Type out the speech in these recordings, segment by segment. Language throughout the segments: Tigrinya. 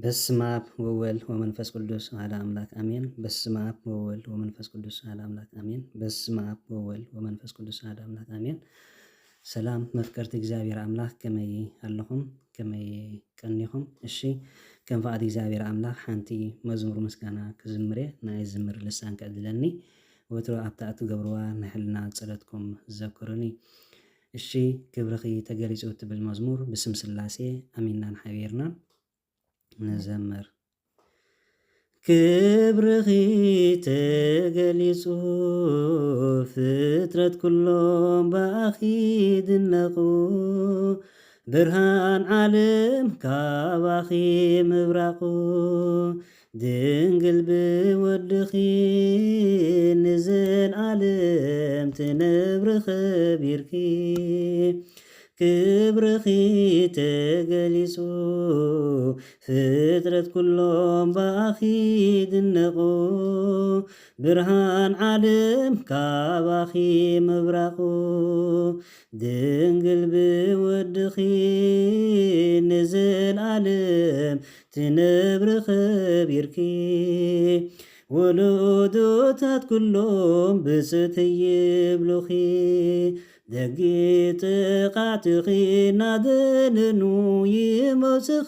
በስመ አብ ወወልድ ወመንፈስ ቅዱስ አሐዱ አምላክ አሜን። በስመ አብ ወወልድ ወመንፈስ ቅዱስ አሐዱ አምላክ አሜን። በስመ አብ ወወልድ ወመንፈስ ቅዱስ አሐዱ አምላክ አሜን። ሰላም መፍቀርቲ እግዚአብሔር አምላክ ከመይ ኣለኹም ከመይ ቀኒኹም። እሺ ከም ፈቃዲ እግዚአብሔር አምላክ ሓንቲ መዝሙር ምስጋና ክዝምር ናይ ዝምር ልሳን ከዕድለኒ ወትሮ ኣብታ እትገብርዋ ናይ ሕልና ፀሎትኩም ዝዘክሩኒ። እሺ ክብርኺ ተገሊፁ እትብል መዝሙር ብስም ስላሴ ኣሚንናን ሓቢርና نزمر كبرخي تغليصو فترة كلهم بأخيد النقو برهان عالم كاباخي مبراقو دنقل بودخي نزل عالم تنبرخ بيركي كبرخي تغليصو ፍጥረት ኩሎም ባኺ ድነቑ ብርሃን ዓለም ካባኺ ምብራቑ ድንግል ብወድኺ ንዘለዓለም ትነብር ኸቢርኪ ወለዶታት ኩሎም ብፅእቲ ይብሉኺ ደጊ ጥቃዕትኺ ናደነኑ ይመውፅኺ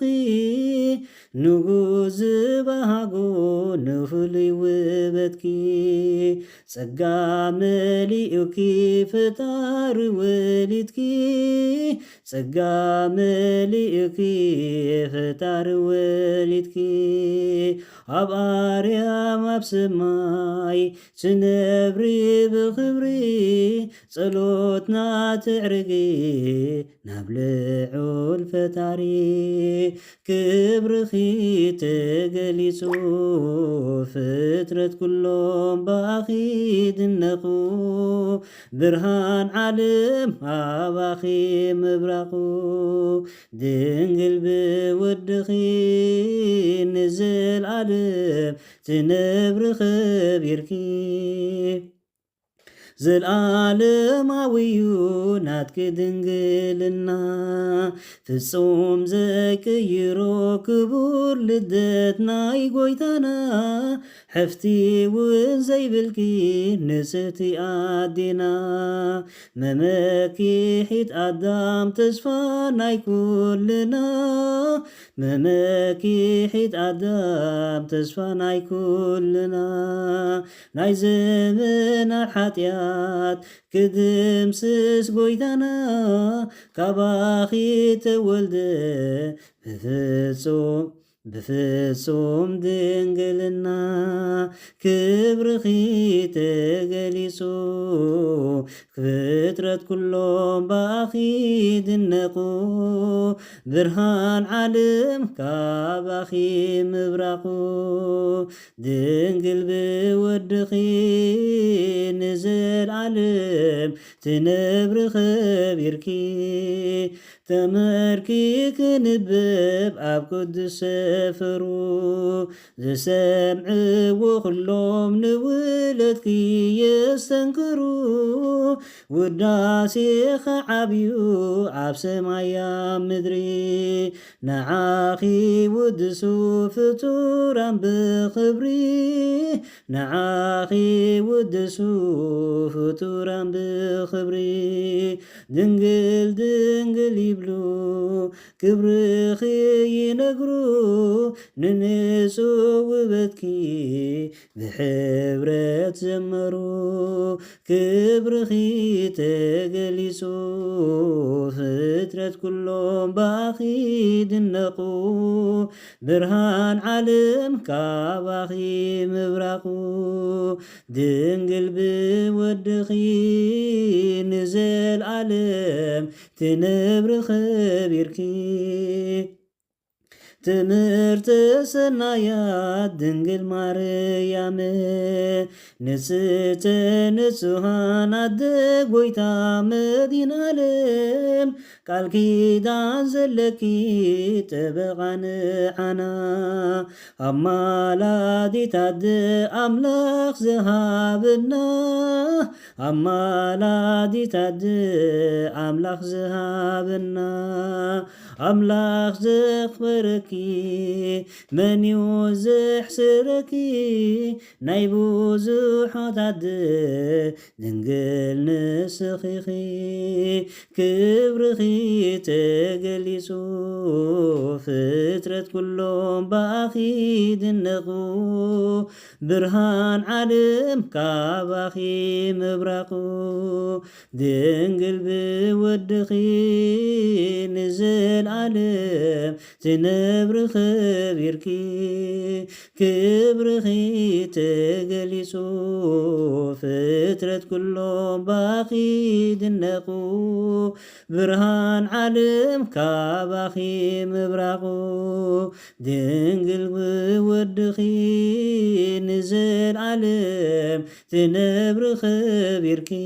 ንጉስ ዝበሃጎ ንፍሉይ ውበትኪ ጸጋ መሊኡኪ ፈጣሪ ወሊድኪ ጸጋ መሊኡኪ ፈጣሪ ወሊድኪ ኣብ ኣርያም ኣብ ሰማይ ትነብሪ ብኽብሪ ጸሎትና ትዕርጊ ናብ ልዑል ፈጣሪ ክብርኺ ተገሊጹ ፍጥረት ኩሎም ባኺ ድነቑ ብርሃን ዓለም ኣባኺ ምብራቑ ድንግል ብወድኺ ንዘለዓለም ትነብር ኸቢርኪ ዘለዓለማዊዩ ናትኪ ድንግልና ፍጹም ዘቅይሮ ክቡር ልደት ናይ ጎይታና ሕፍቲ እውን ዘይብልኪ ንጽህቲ ኣዴና መመኪሒት ኣዳም ተስፋ ናይ ኩልና መመኪሒት ኣዳም ተስፋ ናይ ኩልና ናይ ዘመናት ሓጢአት ክድምስስ ጎይታና ካባኺ ተወልደ ብፍጹም ድንግልና ክብርኺ ተገሊጹ ፍጥረት ኩሎም ባኺ ድነቑ ብርሃን ዓለም ካባኺ ምብራቑ ድንግል ብወድኺ ንዘለዓለም ትነብር ኸቢርኪ ተመርኪ ክንብብ ኣብ ቅዱስ ሰፈሩ ዝሰምዕዎ ኩሎም ንውለድኪ የስተንክሩ ውዳሴኻ ዓብዩ ኣብ ሰማይ ኣብ ምድሪ ንዓኺ ውድሱ ፍጡራን ብኽብሪ ንዓኺ ውድሱ ፍጡራን ብኽብሪ ድንግል ድንግል ይብሉ ክብርኺ ይነግሩ ንንጹህ ውበትኪ ብሕብረት ዘመሩ ክብርኺ ተገሊጹ ፍጥረት ኩሎም ባኺ ድነቑ ብርሃን ዓለም ካባኺ ምብራቑ ድንግል ብወድኺ ንዘለዓለም ትነብር ኸቢርኪ ትምህርተ ሰናያት ድንግል ማርያም ንጽሕተ ንጹሃን ኣደ ጎይታ መዲና ዓለም ቃል ኪዳን ዘለኪ ጥበቓ ንዓና ኣማላዲት ኣደ ኣምላኽ ዝሃብና ኣማላዲት ኣደ ኣምላኽ ዝሃብና ኣምላኽ ዘኽበረኪ من يوزح سركي نايبوزح تعد دنجل نسخيخي كبرخي تقليسو فترة كلهم باخي دنقو برهان عالم كاباخي مبراقو دنجل بودخي نزل عالم تنبر خبيركي كبرخي تقليسو فترة كلهم باخي دنقو برهان عالم كاباخي مبراقو دنقل بودخي نزل عالم تنبر خبيركي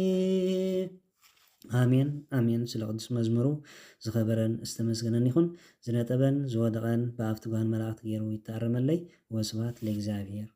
آمين آمين ስለ ቅዱስ መዝሙሩ ዝኸበረን ዝተመስገነን ይኹን ዝነጠበን ዝወደቐን ብኣፍቲ ጓን መላእክቲ ገይሩ ይተኣረመለይ ወስብሐት ለእግዚአብሔር